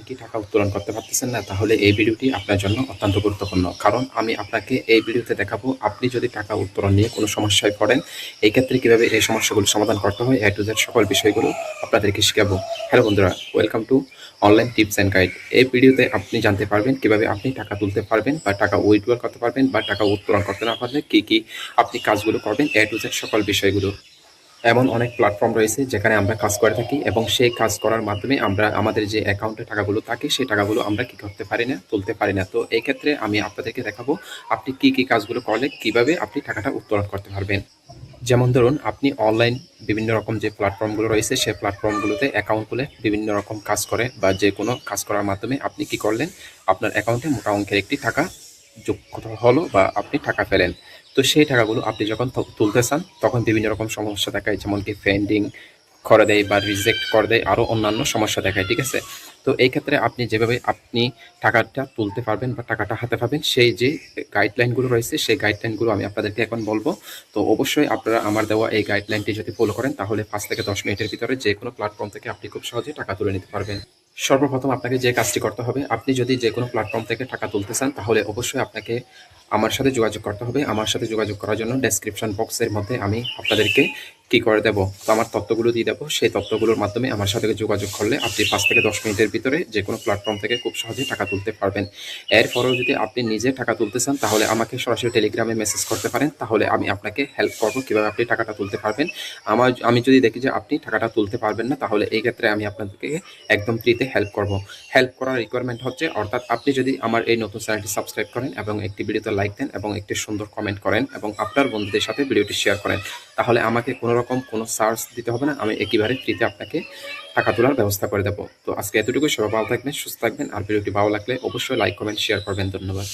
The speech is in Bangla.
কি টাকা উত্তোলন করতে পারতেছেন না, তাহলে এই ভিডিওটি আপনার জন্য অত্যন্ত গুরুত্বপূর্ণ। কারণ আমি আপনাকে এই ভিডিওতে দেখাবো আপনি যদি টাকা উত্তোলন নিয়ে কোনো সমস্যায় পড়েন, এই ক্ষেত্রে কিভাবে এই সমস্যাগুলো সমাধান করতে হয়, A to Z সকল বিষয়গুলো আপনাদেরকে শিখাবো। হ্যালো বন্ধুরা, welcome to online tips and guide. এই ভিডিওতে আপনি জানতে পারবেন কিভাবে আপনি টাকা তুলতে পারবেন বা টাকা উইথড্রল করতে পারবেন বা টাকা উত্তোলন করতে না পারলে কি আপনি কাজগুলো করবেন, A to Z সকল বিষয়গুলো। এমন অনেক প্ল্যাটফর্ম রয়েছে যেখানে আমরা কাজ করে থাকি এবং সেই কাজ করার মাধ্যমে আমরা আমাদের যে অ্যাকাউন্টে টাকাগুলো থাকে সেই টাকাগুলো আমরা কি করতে পারি না, তুলতে পারি না। তো এই ক্ষেত্রে আমি আপনাদেরকে দেখাবো আপনি কি কাজগুলো করলে কিভাবে আপনি টাকাটা উত্তোলন করতে পারবেন। যেমন ধরুন, আপনি অনলাইন বিভিন্ন রকম যে প্ল্যাটফর্মগুলো রয়েছে সেই প্ল্যাটফর্মগুলোতে অ্যাকাউন্ট খুলে বিভিন্ন রকম কাজ করে বা যে কোনো কাজ করার মাধ্যমে আপনি কি করলেন, আপনার অ্যাকাউন্টে মোটা অঙ্কের একটি টাকা যোগ হলো বা আপনি টাকা পেলেন। তো সেই টাকাগুলো আপনি যখন তুলতে চান তখন বিভিন্ন রকম সমস্যা দেখায়, যেমন কি পেন্ডিং করে দেয় বা রিজেক্ট করে দেয়, আরও অন্যান্য সমস্যা দেখায়, ঠিক আছে। তো এই ক্ষেত্রে আপনি যেভাবে আপনি টাকাটা তুলতে পারবেন বা টাকাটা হাতে পাবেন সেই যে গাইডলাইনগুলো রয়েছে সেই গাইডলাইনগুলো আমি আপনাদেরকে এখন বলবো। তো অবশ্যই আপনারা আমার দেওয়া এই গাইডলাইনটি যদি ফলো করেন তাহলে 5 থেকে 10 মিনিটের ভিতরে যে কোনো প্ল্যাটফর্ম থেকে আপনি খুব সহজে টাকা তুলে নিতে পারবেন। সর্বপ্রথম আপনাকে যে কাজটি করতে হবে, আপনি যদি যে কোনো প্ল্যাটফর্ম থেকে টাকা তুলতে চান তাহলে অবশ্যই আপনাকে আমার সাথে যোগাযোগ করতে হবে। আমার সাথে যোগাযোগ করার জন্য ডেসক্রিপশন বক্সের মধ্যে আমি আপনাদেরকে কি করে দেব, তো আমার তথ্যগুলো দিয়ে দেবো। সেই তথ্যগুলোর মাধ্যমে আমার সাথে যোগাযোগ করলে আপনি 5 থেকে 10 মিনিটের ভিতরে যে কোনো প্ল্যাটফর্ম থেকে খুব সহজে টাকা তুলতে পারবেন। এরপরেও যদি আপনি নিজে টাকা তুলতে চান তাহলে আমাকে সরাসরি টেলিগ্রামে মেসেজ করতে পারেন, তাহলে আমি আপনাকে হেল্প করবো কীভাবে আপনি টাকাটা তুলতে পারবেন। আমি যদি দেখি যে আপনি টাকাটা তুলতে পারবেন না তাহলে এই ক্ষেত্রে আমি আপনাদেরকে একদম ফ্রিতে হেল্প করব। হেল্প করার রিকোয়ারমেন্ট হচ্ছে, অর্থাৎ আপনি যদি আমার এই নতুন চ্যানেলটি সাবস্ক্রাইব করেন এবং একটি ভিডিওতে লাইক দেন এবং একটি সুন্দর কমেন্ট করেন এবং আপনার বন্ধুদের সাথে ভিডিওটি শেয়ার করেন, তাহলে আমাকে কোনো রকম কোনো চার্জ দিতে হবে না, আমি একেবারে ফ্রিতে আপনাকে টাকা তোলার ব্যবস্থা করে দেবো। তো আজকে এতটুকু, সবাই ভালো থাকবেন, সুস্থ থাকবেন। আর ভিডিওটি ভালো লাগলে অবশ্যই লাইক কমেন্ট শেয়ার করবেন। ধন্যবাদ।